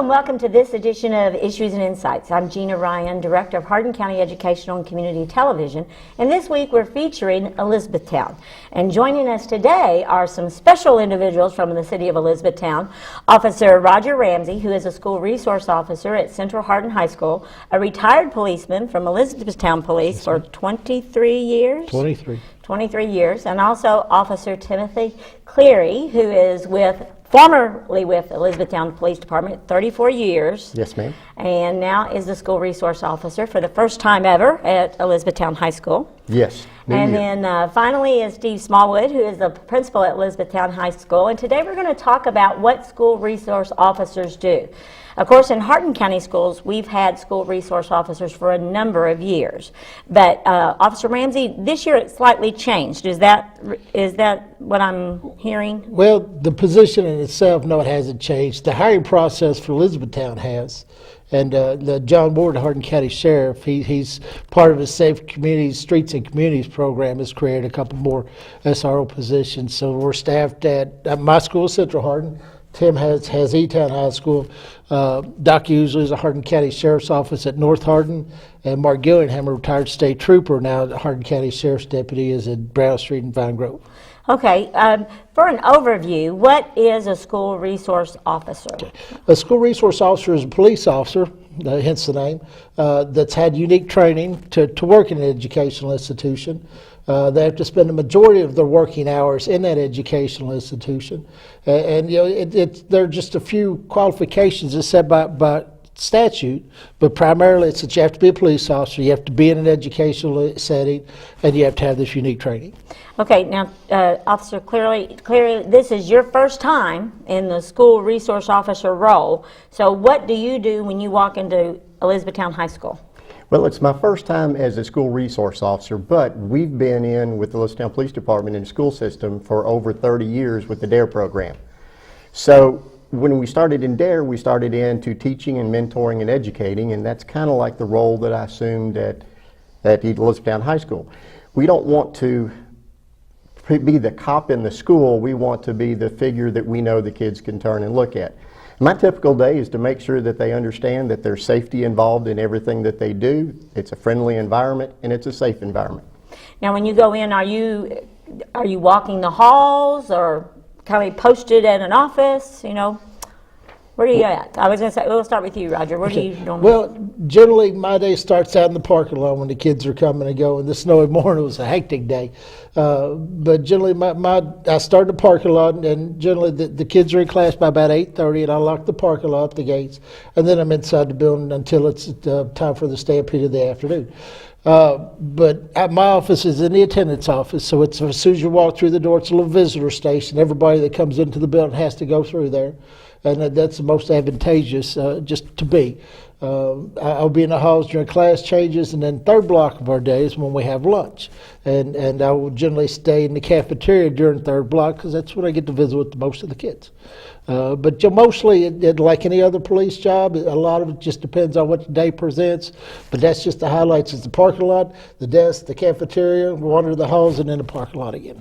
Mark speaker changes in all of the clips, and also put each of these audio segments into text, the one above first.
Speaker 1: and welcome to this edition of Issues and Insights. I'm Gina Ryan, Director of Hardin County Educational and Community Television, and this week we're featuring Elizabethtown. And joining us today are some special individuals from the city of Elizabethtown. Officer Roger Ramsey, who is a school resource officer at Central Hardin High School, a retired policeman from Elizabethtown Police for 23 years? 23 years, and also Officer Timothy Cleary, who is formerly with Elizabethtown Police Department, 34 years.
Speaker 2: Yes, ma'am.
Speaker 1: And now is the school resource officer for the first time ever at Elizabethtown High School.
Speaker 2: Yes.
Speaker 1: Then finally is Steve Smallwood, who is the principal at Elizabethtown High School. And today we're going to talk about what school resource officers do. Of course, in Hardin County Schools, we've had school resource officers for a number of years. But Officer Ramsey, this year it slightly changed. Is that what I'm hearing?
Speaker 3: Well, the position in itself, no, it hasn't changed. The hiring process for Elizabethtown has. And the John Ward, Hardin County Sheriff, he's part of the Safe Communities, Streets and Communities program, has created a couple more SRO positions. So we're staffed at my school, Central Hardin. Tim has E-Town High School. Doc Usually is a Hardin County Sheriff's Office at North Hardin. And Mark Gillingham, a retired state trooper, now the Hardin County Sheriff's Deputy, is at Brown Street and Vine Grove. Okay,
Speaker 1: for an overview, what is a school resource officer?
Speaker 3: Okay. A school resource officer is a police officer, hence the name, that's had unique training to work in an educational institution. They have to spend the majority of their working hours in that educational institution. And you know, there are just a few qualifications that's set by statute, but primarily it's that you have to be a police officer, you have to be in an educational setting, and you have to have this unique training.
Speaker 1: Okay, now, Officer, clearly, this is your first time in the school resource officer role. So what do you do when you walk into Elizabethtown High School?
Speaker 2: Well, it's my first time as a school resource officer, but we've been in with the Elizabethtown Police Department in the school system for over 30 years with the Dept program. So when we started in DARE, we started into teaching and mentoring and educating, and that's kind of like the role that I assumed at Elizabethtown High School. We don't want to be the cop in the school, we want to be the figure that we know the kids can turn and look at. My typical day is to make sure that they understand that there's safety involved in everything that they do. It's a friendly environment and it's a safe environment.
Speaker 1: Now when you go in, are you walking the halls or kind of posted at an office, you know? Where are you at? I was going to say, we'll start with you, Roger. Where do you normally?
Speaker 3: Well, generally my day starts out in the parking lot when the kids are coming and going. This snowy morning was a hectic day. But generally I start in the parking lot, and generally the kids are in class by about 8:30, and I lock the parking lot, the gates, and then I'm inside the building until it's time for the stampede of the afternoon. But my office is in the attendance office, so it's as soon as you walk through the door, it's a little visitor station. Everybody that comes into the building has to go through there, and that's the most advantageous just to be. I'll be in the halls during class changes, and then third block of our day is when we have lunch. And I will generally stay in the cafeteria during third block because that's when I get to visit with most of the kids. But mostly, like any other police job, a lot of it just depends on what the day presents. But that's just the highlights. It's the parking lot, the desk, the cafeteria, wander the halls, and then the parking lot again.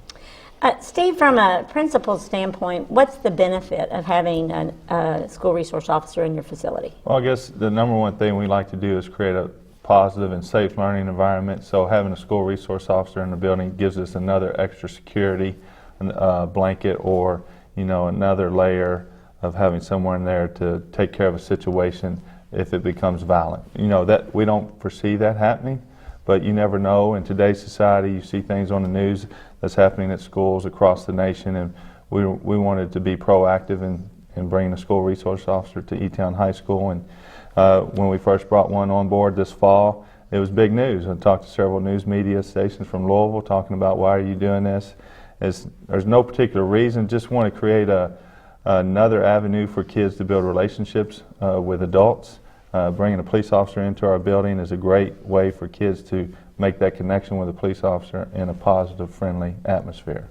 Speaker 1: Steve, from a principal standpoint, what's the benefit of having a school resource officer in your facility?
Speaker 4: Well, I guess the number one thing we like to do is create a positive and safe learning environment. So having a school resource officer in the building gives us another extra security blanket, or another layer of having someone there to take care of a situation if it becomes violent. That we don't foresee that happening, but you never know. In today's society, you see things on the news that's happening at schools across the nation, and we wanted to be proactive in bringing a school resource officer to E-Town High School. And when we first brought one on board this fall, it was big news. I talked to several news media stations from Louisville talking about, why are you doing this? There's no particular reason, just want to create another avenue for kids to build relationships with adults. Bringing a police officer into our building is a great way for kids to make that connection with a police officer in a positive, friendly atmosphere.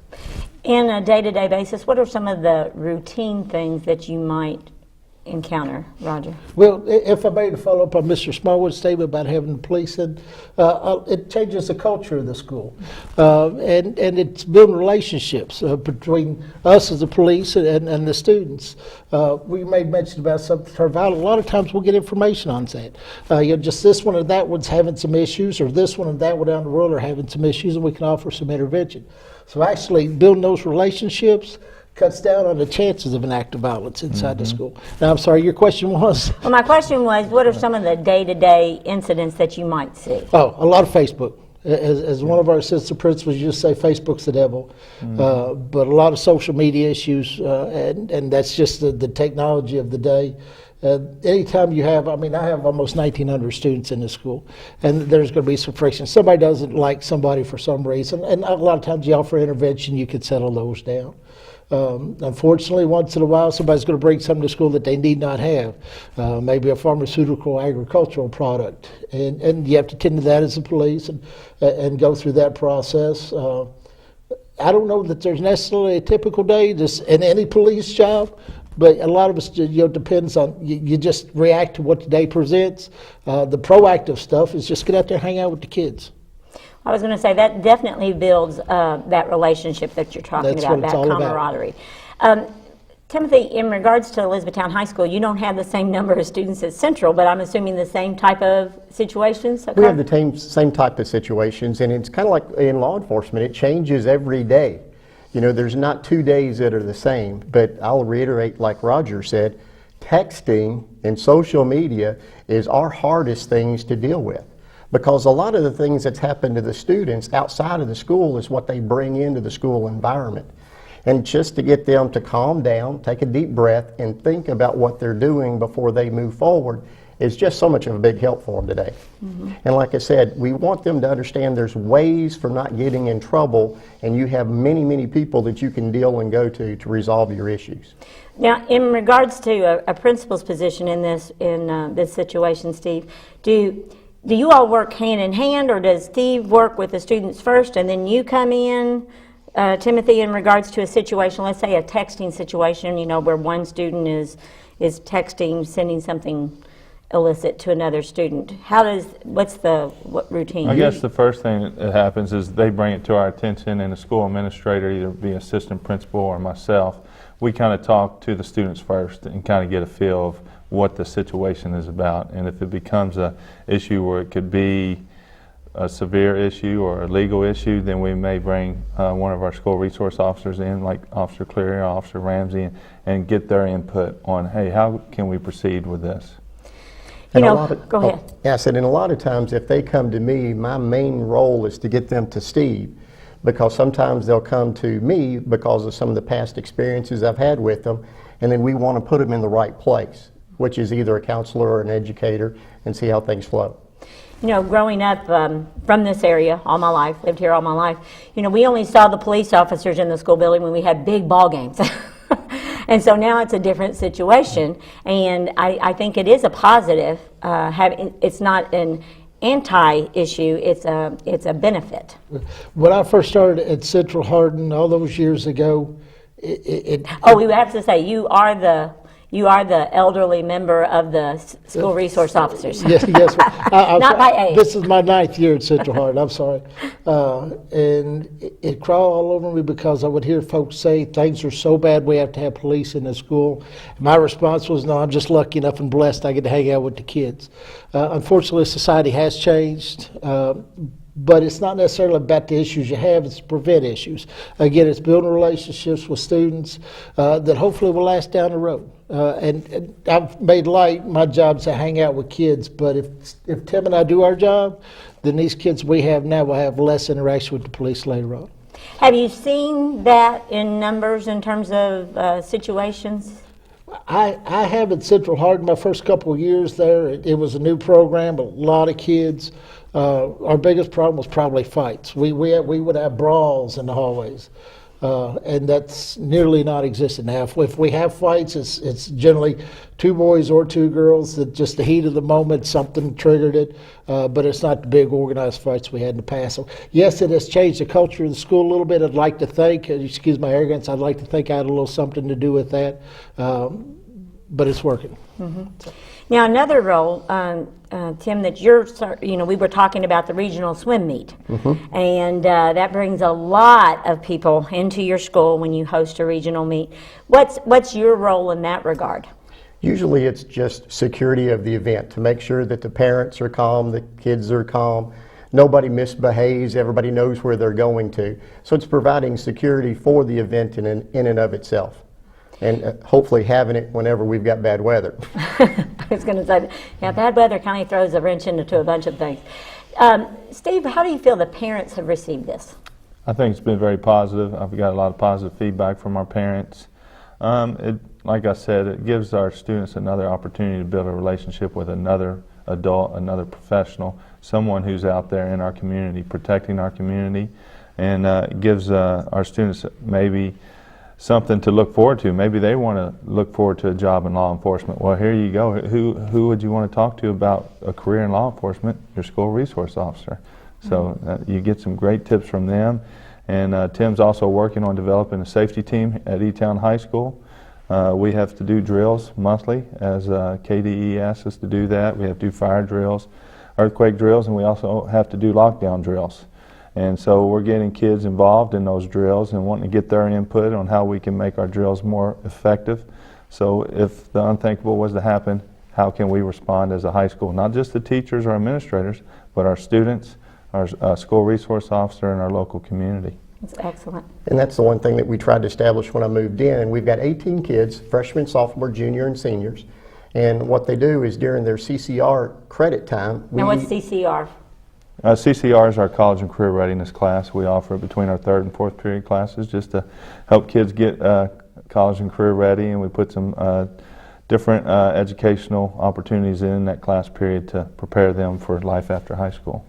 Speaker 1: In a day-to-day basis, what are some of the routine things that you might encounter, Roger?
Speaker 3: Well, if I may to follow up on Mr. Smallwood's statement about having the police in, it changes the culture of the school. And it's building relationships between us as the police and the students. We made mention about something survival. A lot of times we'll get information on that. Just this one or that one's having some issues, or this one and that one down the road are having some issues, and we can offer some intervention. So actually building those relationships cuts down on the chances of an act of violence inside the school. Now, I'm sorry, your question was?
Speaker 1: Well, my question was, what are some of the day-to-day incidents that you might see?
Speaker 3: Oh, a lot of Facebook. As one of our assistant principals used to say, Facebook's the devil. But a lot of social media issues, and that's just the technology of the day. Anytime you have, I have almost 1,900 students in this school, and there's going to be some friction. Somebody doesn't like somebody for some reason, and a lot of times you offer intervention, you could settle those down. Unfortunately, once in a while, somebody's going to bring something to school that they need not have, maybe a pharmaceutical, agricultural product, and you have to tend to that as a police and go through that process. I don't know that there's necessarily a typical day just in any police job, but a lot of us, depends on, you just react to what the day presents. The proactive stuff is just get out there and hang out with the kids.
Speaker 1: I was going to say that definitely builds that relationship that you're talking
Speaker 3: That's
Speaker 1: about,
Speaker 3: what it's
Speaker 1: that
Speaker 3: all about.
Speaker 1: camaraderie. Timothy, in regards to Elizabethtown High School, you don't have the same number of students as Central, but I'm assuming the same type of situations occur?
Speaker 2: We have the same type of situations, and it's kind of like in law enforcement, it changes every day. There's not 2 days that are the same, but I'll reiterate, like Roger said, texting and social media is our hardest things to deal with. Because a lot of the things that's happened to the students outside of the school is what they bring into the school environment. And just to get them to calm down, take a deep breath, and think about what they're doing before they move forward is just so much of a big help for them today. And like I said, we want them to understand there's ways for not getting in trouble, and you have many, many people that you can deal and go to resolve your issues.
Speaker 1: Now, in regards to a principal's position in this situation, Steve, do you all work hand in hand, or does Steve work with the students first and then you come in, Timothy, in regards to a situation, let's say a texting situation, where one student is texting, sending something illicit to another student? What routine?
Speaker 4: I guess the first thing that happens is they bring it to our attention, and the school administrator, either be assistant principal or myself, we kind of talk to the students first and kind of get a feel of what the situation is about. And if it becomes an issue where it could be a severe issue or a legal issue, then we may bring one of our school resource officers in, like Officer Cleary or Officer Ramsey, and get their input on, hey, how can we proceed with this?
Speaker 1: Go ahead.
Speaker 2: Yeah, I said, and a lot of times if they come to me, my main role is to get them to Steve, because sometimes they'll come to me because of some of the past experiences I've had with them, and then we want to put them in the right place, which is either a counselor or an educator, and see how things flow.
Speaker 1: Growing up from this area all my life, lived here all my life, we only saw the police officers in the school building when we had big ball games. And so now it's a different situation, and I think it is a positive. It's not an anti-issue, it's a benefit.
Speaker 3: When I first started at Central Hardin all those years ago,
Speaker 1: we have to say, you are the elderly member of the school resource officers.
Speaker 3: Yes.
Speaker 1: Not by age.
Speaker 3: This is my 9th year at Central Hardin, I'm sorry. And it crawled all over me because I would hear folks say things are so bad we have to have police in the school. My response was, no, I'm just lucky enough and blessed I get to hang out with the kids. Unfortunately, society has changed. But it's not necessarily about the issues you have, it's to prevent issues. Again, it's building relationships with students that hopefully will last down the road. And I've made light my job to hang out with kids, but if Tim and I do our job, then these kids we have now will have less interaction with the police later on.
Speaker 1: Have you seen that in numbers in terms of situations?
Speaker 3: I have at Central Hardin my first couple of years there. It was a new program, a lot of kids. Our biggest problem was probably fights. We would have brawls in the hallways, and that's nearly not existent now. If we have fights, it's generally 2 boys or 2 girls that just the heat of the moment, something triggered it, but it's not the big organized fights we had in the past. So yes, it has changed the culture of the school a little bit. I'd like to think, excuse my arrogance, I'd like to think I had a little something to do with that. but it's working.
Speaker 1: Now, another role, Tim, that we were talking about the regional swim meet, and that brings a lot of people into your school when you host a regional meet. What's your role in that regard?
Speaker 2: Usually it's just security of the event, to make sure that the parents are calm, the kids are calm, nobody misbehaves, everybody knows where they're going to. So it's providing security for the event in and of itself. And hopefully having it whenever we've got bad weather.
Speaker 1: I was going to say, yeah, bad weather kind of throws a wrench into a bunch of things. Steve, how do you feel the parents have received this?
Speaker 4: I think it's been very positive. I've got a lot of positive feedback from our parents. Like I said, it gives our students another opportunity to build a relationship with another adult, another professional, someone who's out there in our community, protecting our community, and it gives our students maybe something to look forward to. Maybe they want to look forward to a job in law enforcement. Well, here you go. Who would you want to talk to about a career in law enforcement? Your school resource officer. So you get some great tips from them. And Tim's also working on developing a safety team at E-Town High School. We have to do drills monthly, as KDE asks us to do that. We have to do fire drills, earthquake drills, and we also have to do lockdown drills. And so we're getting kids involved in those drills and wanting to get their input on how we can make our drills more effective. So if the unthinkable was to happen, how can we respond as a high school? Not just the teachers or administrators, but our students, our school resource officer, and our local community.
Speaker 1: That's excellent.
Speaker 2: And that's the one thing that we tried to establish when I moved in. And we've got 18 kids, freshmen, sophomore, junior, and seniors. And what they do is during their CCR credit time.
Speaker 1: Now, what's CCR?
Speaker 4: CCR is our college and career readiness class. We offer it between our third and fourth period classes just to help kids get college and career ready, and we put some different educational opportunities in that class period to prepare them for life after high school.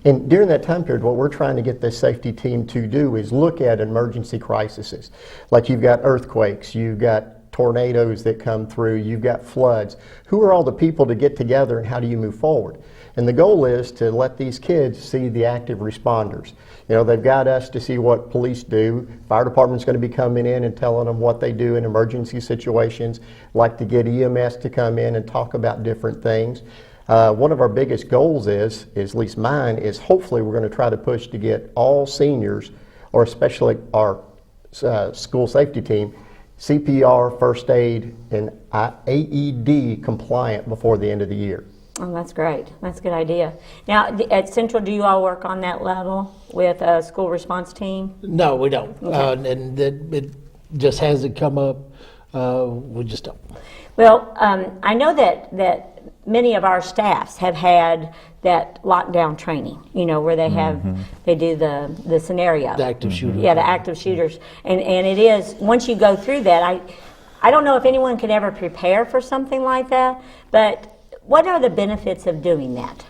Speaker 2: And during that time period, what we're trying to get this safety team to do is look at emergency crises. Like you've got earthquakes, you've got tornadoes that come through, you've got floods. Who are all the people to get together, and how do you move forward? And the goal is to let these kids see the active responders. You know, they've got us to see what police do. Fire department's going to be coming in and telling them what they do in emergency situations. Like to get EMS to come in and talk about different things. One of our biggest goals is at least mine, is hopefully we're going to try to push to get all seniors, or especially our school safety team, CPR, first aid, and AED compliant before the end of the year.
Speaker 1: Oh, that's great. That's a good idea. Now, at Central, do you all work on that level with a school response team?
Speaker 3: No, we don't.
Speaker 1: Okay.
Speaker 3: And it just hasn't come up. We just don't.
Speaker 1: Well, I know that many of our staffs have had that lockdown training, you know, where they have, they do the scenario.
Speaker 3: The active shooter.
Speaker 1: Yeah, the active shooters. And it is, once you go through that, I don't know if anyone could ever prepare for something like that, but what are the benefits of doing that?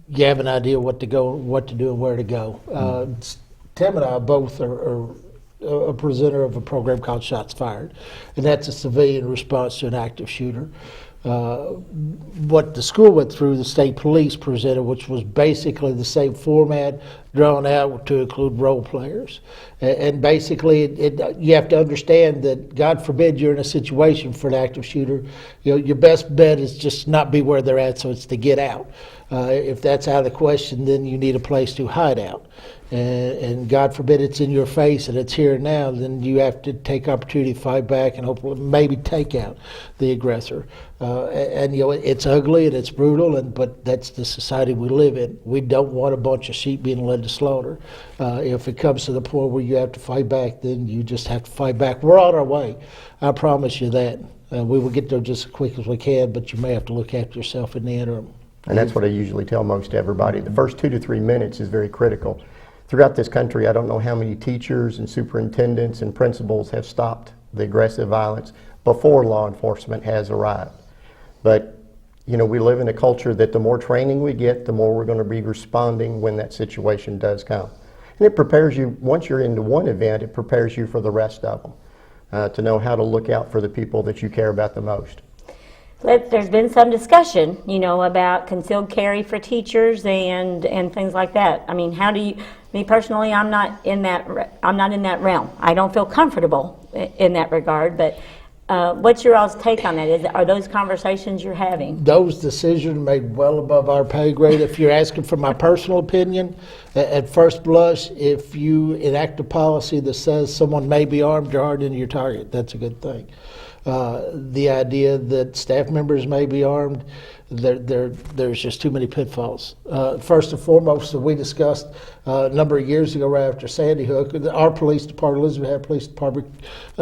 Speaker 3: You have an idea what to do, and where to go. Tim and I both are a presenter of a program called Shots Fired, and that's a civilian response to an active shooter. What the school went through, the state police presented, which was basically the same format, drawn out to include role players. And basically, you have to understand that, God forbid you're in a situation for an active shooter, you know, your best bet is just not be where they're at, so it's to get out. If that's out of the question, then you need a place to hide out. And God forbid it's in your face and it's here and now, then you have to take opportunity to fight back and hopefully maybe take out the aggressor. And you know, it's ugly and it's brutal, but that's the society we live in. We don't want a bunch of sheep being led to slaughter. If it comes to the point where you have to fight back, then you just have to fight back. We're on our way. I promise you that. We will get there just as quick as we can, but you may have to look after yourself in the interim.
Speaker 2: And that's what I usually tell most everybody. The first 2 to 3 minutes is very critical. Throughout this country, I don't know how many teachers and superintendents and principals have stopped the aggressive violence before law enforcement has arrived. But, you know, we live in a culture that the more training we get, the more we're going to be responding when that situation does come. And it prepares you, once you're into one event, it prepares you for the rest of them, to know how to look out for the people that you care about the most.
Speaker 1: There's been some discussion, you know, about concealed carry for teachers and things like that. I mean, how do you? Me personally, I'm not in that realm. I don't feel comfortable in that regard. But What's your all's take on that? Are those conversations you're having?
Speaker 3: Those decisions made well above our pay grade. If you're asking for my personal opinion, at first blush, if you enact a policy that says someone may be armed or hardened to your target, that's a good thing. The idea that staff members may be armed, there's just too many pitfalls. First and foremost, as we discussed a number of years ago, right after Sandy Hook, our police department, Elizabethtown Police Department,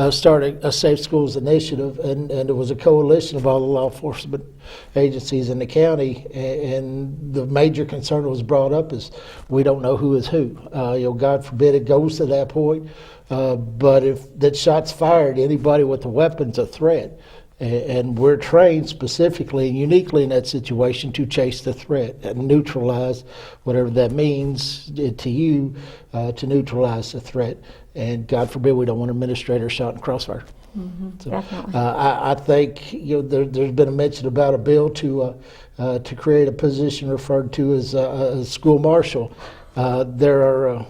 Speaker 3: started a Safe Schools initiative, and it was a coalition of all the law enforcement agencies in the county. And the major concern that was brought up is we don't know who is who. God forbid it goes to that point. But if that shot's fired, anybody with a weapon's a threat. And we're trained specifically and uniquely in that situation to chase the threat and neutralize whatever that means to you, to neutralize the threat. And God forbid we don't want an administrator shot in crossfire. So,
Speaker 1: Definitely.
Speaker 3: I think there's been a mention about a bill to create a position referred to as a school marshal. There are,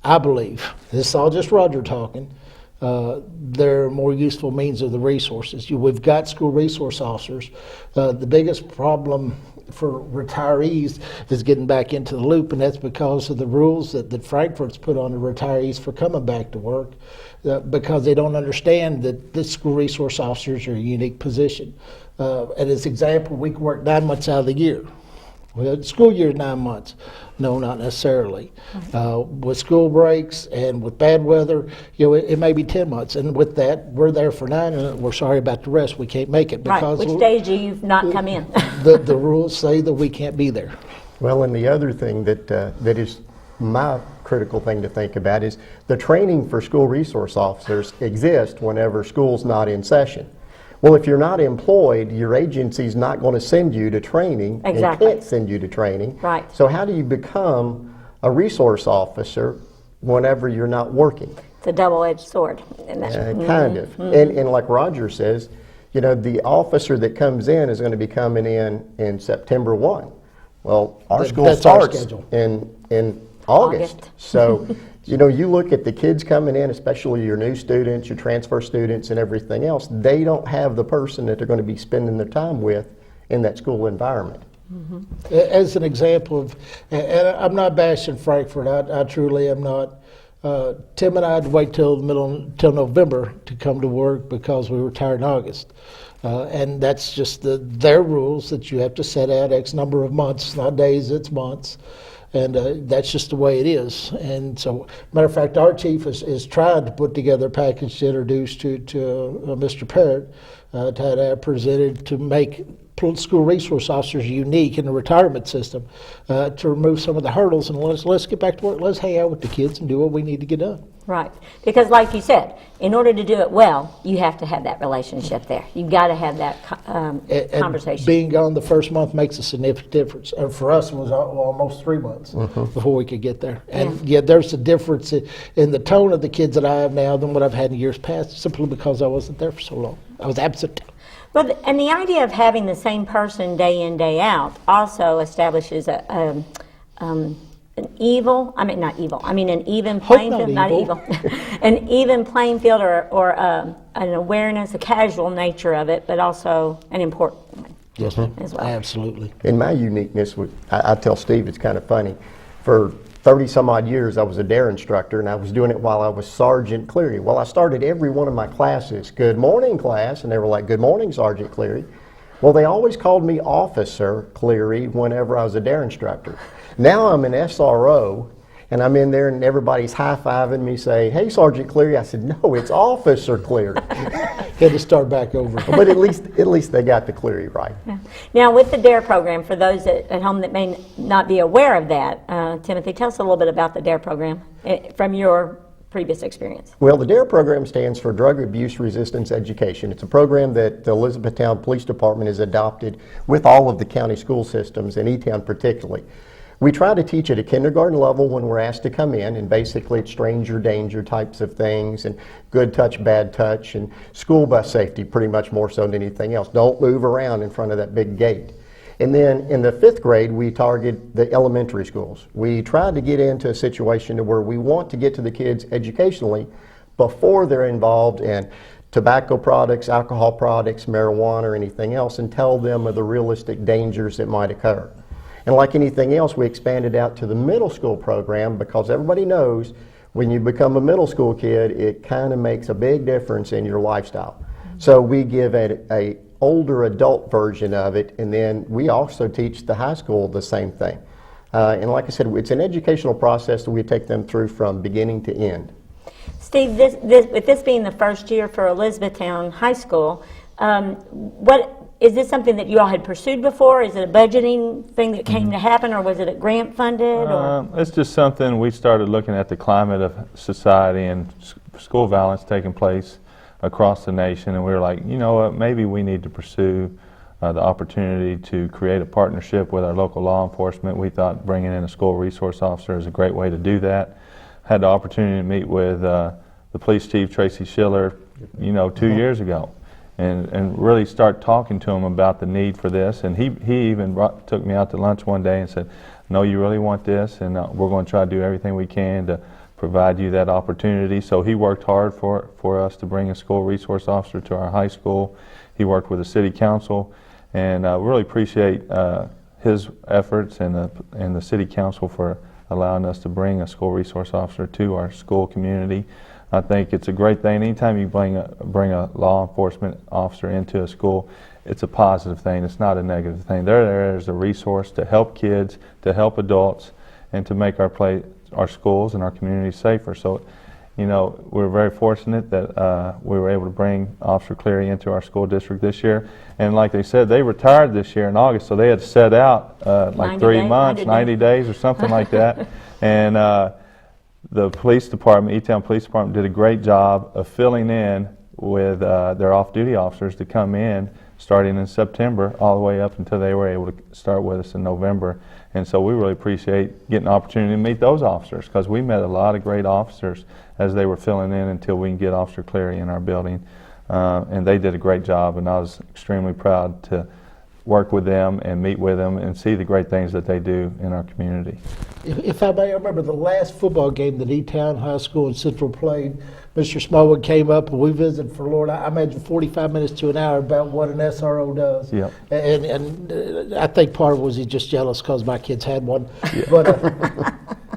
Speaker 3: I believe, this is all just Roger talking, there are more useful means of the resources. We've got school resource officers. The biggest problem for retirees is getting back into the loop, and that's because of the rules that Frankfurt's put on the retirees for coming back to work, because they don't understand that the school resource officers are a unique position. And as example, we can work 9 months out of the year. Well, the school year is 9 months. No, not necessarily. With school breaks and with bad weather, it may be 10 months. And with that, we're there for 9, and we're sorry about the rest. We can't make it because
Speaker 1: Which days do you not come in?
Speaker 3: the rules say that we can't be there.
Speaker 2: Well, and the other thing that is my critical thing to think about is the training for school resource officers exists whenever school's not in session. Well, if you're not employed, your agency's not going to send you to training.
Speaker 1: Exactly.
Speaker 2: And can't send you to training.
Speaker 1: Right.
Speaker 2: So how do you become a resource officer whenever you're not working?
Speaker 1: It's a double-edged sword.
Speaker 2: Kind of. And like Roger says, the officer that comes in is going to be coming in September 1. Well, our school
Speaker 3: That's our
Speaker 2: starts
Speaker 3: schedule.
Speaker 2: in August. So, you look at the kids coming in, especially your new students, your transfer students, and everything else, they don't have the person that they're going to be spending their time with in that school environment.
Speaker 3: As an example of, and I'm not bashing Frankfurt, I truly am not. Tim and I had to wait till November to come to work because we retired in August. And that's just their rules that you have to set out X number of months, not days, it's months. And that's just the way it is. And so, matter of fact, our chief is trying to put together a package to introduce to Mr. Parrott, to have that presented to make school resource officers unique in the retirement system, to remove some of the hurdles, and let's get back to work. Let's hang out with the kids and do what we need to get done.
Speaker 1: Right. Because like you said, in order to do it well, you have to have that relationship there. You've got to have that conversation.
Speaker 3: And being gone the first month makes a significant difference. And for us, it was almost 3 months before we could get there. And there's a difference in the tone of the kids that I have now than what I've had in years past, simply because I wasn't there for so long. I was absent.
Speaker 1: But and the idea of having the same person day in, day out also establishes an even playing field, not evil, an even playing field, or an awareness, a casual nature of it, but also an important one.
Speaker 3: Yes,
Speaker 1: as well.
Speaker 3: Absolutely.
Speaker 2: And my uniqueness, I tell Steve it's kind of funny, for 30 some odd years I was a DARE instructor, and I was doing it while I was Sergeant Cleary. Well, I started every one of my classes, good morning class, and they were like, good morning, Sergeant Cleary. Well, they always called me Officer Cleary whenever I was a DARE instructor. Now I'm an SRO, and I'm in there and everybody's high-fiving me, say, hey, Sergeant Cleary. I said, no, it's Officer Cleary.
Speaker 3: Had to start back over.
Speaker 2: But at least they got the Cleary right.
Speaker 1: Yeah. Now, with the DARE program, for those at home that may not be aware of that, Timothy, tell us a little bit about the DARE program from your previous experience.
Speaker 2: Well, the DARE program stands for Drug Abuse Resistance Education. It's a program that the Elizabethtown Police Department has adopted with all of the county school systems, and E-Town particularly. We try to teach at a kindergarten level when we're asked to come in, and basically it's stranger danger types of things, and good touch, bad touch, and school bus safety pretty much more so than anything else. Don't move around in front of that big gate. And then in the 5th grade, we target the elementary schools. We try to get into a situation where we want to get to the kids educationally before they're involved in tobacco products, alcohol products, marijuana, or anything else, and tell them of the realistic dangers that might occur. And like anything else, we expanded out to the middle school program because everybody knows when you become a middle school kid, it kind of makes a big difference in your lifestyle. So we give a older adult version of it, and then we also teach the high school the same thing. And like I said, it's an educational process that we take them through from beginning to end.
Speaker 1: Steve, with this being the first year for Elizabethtown High School, is this something that you all had pursued before? Is it a budgeting thing that came to happen, or was it grant funded?
Speaker 4: It's just something we started looking at the climate of society and school violence taking place across the nation, and we were like, you know what, maybe we need to pursue the opportunity to create a partnership with our local law enforcement. We thought bringing in a school resource officer is a great way to do that. Had the opportunity to meet with the police chief, Tracy Schiller, 2 years ago, and really start talking to him about the need for this. And he even took me out to lunch one day and said, no, you really want this, and we're going to try to do everything we can to provide you that opportunity. So he worked hard for us to bring a school resource officer to our high school. He worked with the city council, and really appreciate his efforts and the city council for allowing us to bring a school resource officer to our school community. I think it's a great thing. Anytime you bring a law enforcement officer into a school, it's a positive thing. It's not a negative thing. They're there as a resource to help kids, to help adults, and to make our schools and our community safer. So, we're very fortunate that we were able to bring Officer Cleary into our school district this year. And like they said, they retired this year in August, so they had to set out like 3 months, 90 days or something like that. And the police department, E-Town Police Department, did a great job of filling in with their off-duty officers to come in starting in September all the way up until they were able to start with us in November. And so we really appreciate getting an opportunity to meet those officers, because we met a lot of great officers as they were filling in until we can get Officer Cleary in our building. And they did a great job, and I was extremely proud to work with them and meet with them and see the great things that they do in our community.
Speaker 3: If I may, I remember the last football game that E-Town High School and Central played. Mr. Smallwood came up and we visited for, Lord, I imagine 45 minutes to an hour about what an SRO does.
Speaker 4: Yep.
Speaker 3: And I think part of it was he's just jealous because my kids had one.
Speaker 4: Yeah.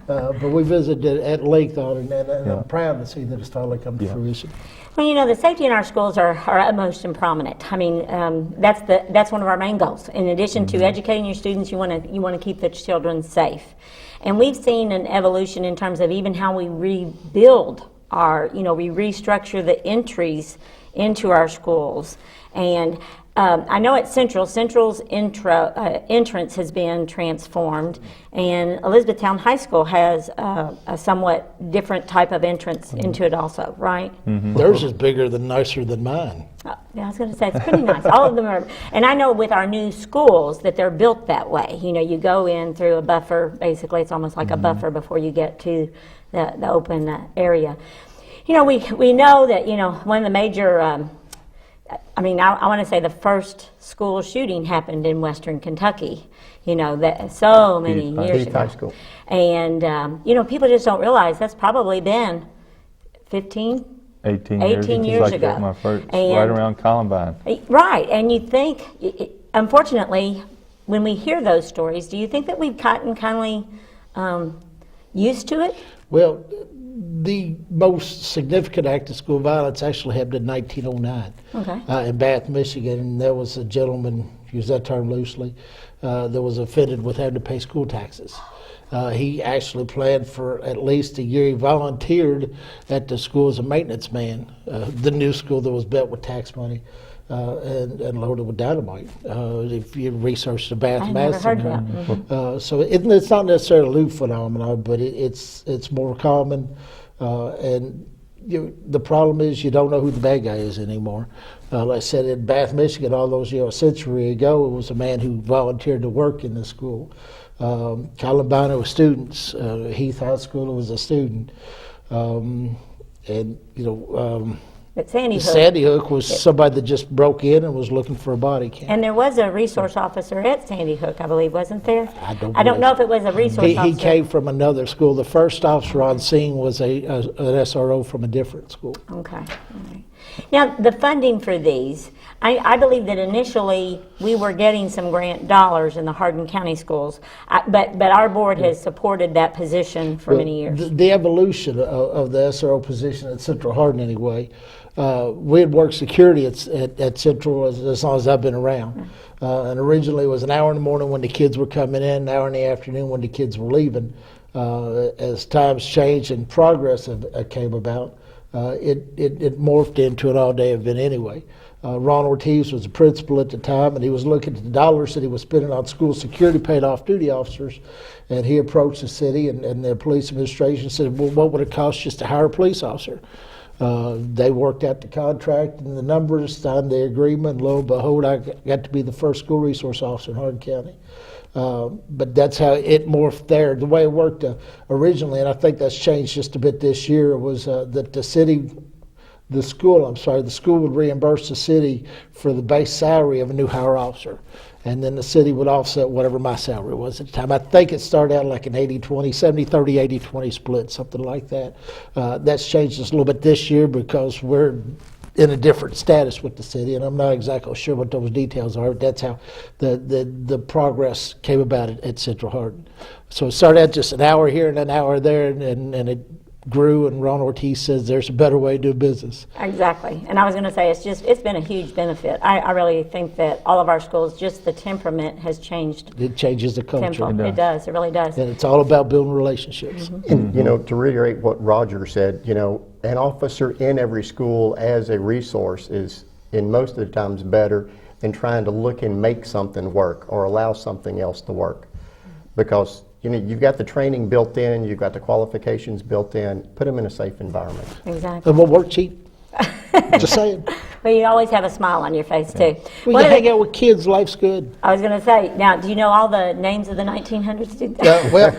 Speaker 3: But we visited at length on it, and I'm proud to see that it's finally come to fruition.
Speaker 1: Well, the safety in our schools are utmost and prominent. I mean, that's one of our main goals. In addition to educating your students, you want to keep the children safe. And we've seen an evolution in terms of even how we rebuild we restructure the entries into our schools. And I know at Central's entrance has been transformed, and Elizabethtown High School has a somewhat different type of entrance into it also, right?
Speaker 3: Mm-hmm. Theirs is bigger than nicer than mine.
Speaker 1: Yeah, I was going to say, it's pretty nice. All of them are, and I know with our new schools that they're built that way. You go in through a buffer, basically it's almost like a buffer before you get to the open area. We know that, one of the major, I want to say the first school shooting happened in Western Kentucky, that so many years ago.
Speaker 2: High School.
Speaker 1: And, people just don't realize that's probably been 18 years ago.
Speaker 4: My first, right around Columbine.
Speaker 1: Right, and you think, unfortunately, when we hear those stories, do you think that we've gotten kind of used to it?
Speaker 3: Well, the most significant act of school violence actually happened in 1909 in Bath, Michigan, and there was a gentleman, use that term loosely, that was offended with having to pay school taxes. He actually planned for at least a year. He volunteered at the school as a maintenance man, the new school that was built with tax money and loaded with dynamite. If you research the Bath massacre, so it's not necessarily a new phenomenon, but it's more common. And the problem is you don't know who the bad guy is anymore. Like I said, in Bath, Michigan, all those a century ago, it was a man who volunteered to work in the school. Columbine was students. Heath High School was a student.
Speaker 1: But
Speaker 3: Sandy Hook was somebody that just broke in and was looking for a body cam.
Speaker 1: And there was a resource officer at Sandy Hook, I believe, wasn't there?
Speaker 3: I don't
Speaker 1: know if it was a resource officer.
Speaker 3: He came from another school. The first officer on scene was an SRO from a different school.
Speaker 1: Okay. All right. Now, the funding for these, I believe that initially we were getting some grant dollars in the Hardin County schools, but our board has supported that position for many years.
Speaker 3: The evolution of the SRO position at Central Hardin anyway, we had worked security at Central as long as I've been around. And originally it was an hour in the morning when the kids were coming in, an hour in the afternoon when the kids were leaving. As times changed and progress came about, it morphed into an all-day event anyway. Ron Ortiz was the principal at the time, and he was looking at the dollars that he was spending on school security paid off-duty officers, and he approached the city and the police administration and said, well, what would it cost just to hire a police officer? They worked out the contract and the numbers, signed the agreement, and lo and behold, I got to be the first school resource officer in Hardin County. But that's how it morphed there. The way it worked originally, and I think that's changed just a bit this year, was that the school would reimburse the city for the base salary of a new hire officer. And then the city would offset whatever my salary was at the time. I think it started out like an 80-20, 70-30, 80-20 split, something like that. That's changed just a little bit this year because we're in a different status with the city, and I'm not exactly sure what those details are. But that's how the progress came about at Central Hardin. So it started out just an hour here and an hour there, and it grew, and Ron Ortiz says there's a better way to do business.
Speaker 1: Exactly. And I was going to say, it's been a huge benefit. I really think that all of our schools, just the temperament has changed.
Speaker 3: It changes the culture.
Speaker 1: It does. It really does.
Speaker 3: And it's all about building relationships.
Speaker 2: And, to reiterate what Roger said, an officer in every school as a resource is, in most of the times, better than trying to look and make something work or allow something else to work. Because you've got the training built in, you've got the qualifications built in. Put them in a safe environment.
Speaker 1: Exactly.
Speaker 3: And we'll work cheap. Just saying.
Speaker 1: But you always have a smile on your face, too.
Speaker 3: Well, you hang out with kids, life's good.
Speaker 1: I was going to say, now, do you know all the names of the 1900 students?
Speaker 3: Well,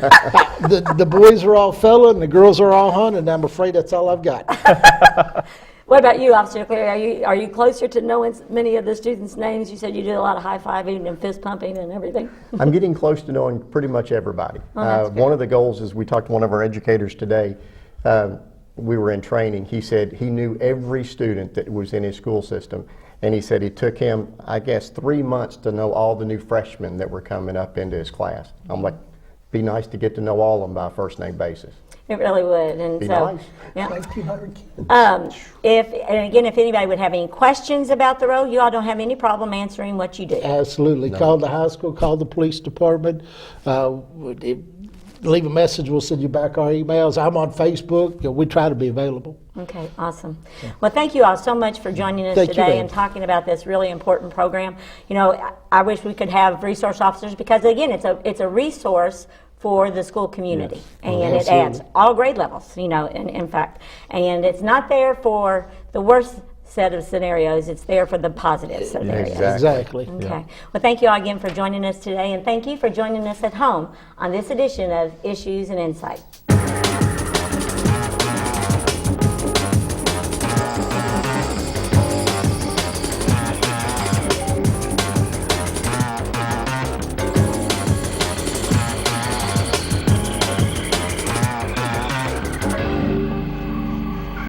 Speaker 3: the boys are all fella and the girls are all hun, and I'm afraid that's all I've got.
Speaker 1: What about you, Officer Cleary? Are you closer to knowing many of the students' names? You said you did a lot of high-fiving and fist-pumping and everything.
Speaker 2: I'm getting close to knowing pretty much everybody. One of the goals is, we talked to one of our educators today. We were in training. He said he knew every student that was in his school system. And he said it took him, I guess, 3 months to know all the new freshmen that were coming up into his class. I'm like, be nice to get to know all of them by a first-name basis.
Speaker 1: It really would. And
Speaker 2: Be
Speaker 1: so,
Speaker 2: nice.
Speaker 1: yeah.
Speaker 3: 1,900 kids.
Speaker 1: And again, if anybody would have any questions about the role, you all don't have any problem answering what you do.
Speaker 3: Absolutely. Call the high school, call the police department. Leave a message, we'll send you back our emails. I'm on Facebook. We try to be available.
Speaker 1: Okay, awesome. Well, thank you all so much for joining us
Speaker 3: Thank you,
Speaker 1: today
Speaker 3: ma'am.
Speaker 1: and talking about this really important program. I wish we could have resource officers because, again, it's a resource for the school community.
Speaker 4: Yes.
Speaker 1: And it adds all grade levels, in fact. And it's not there for the worst set of scenarios, it's there for the positive scenarios.
Speaker 3: Exactly.
Speaker 1: Okay. Well, thank you all again for joining us today, and thank you for joining us at home on this edition of Issues and Insight.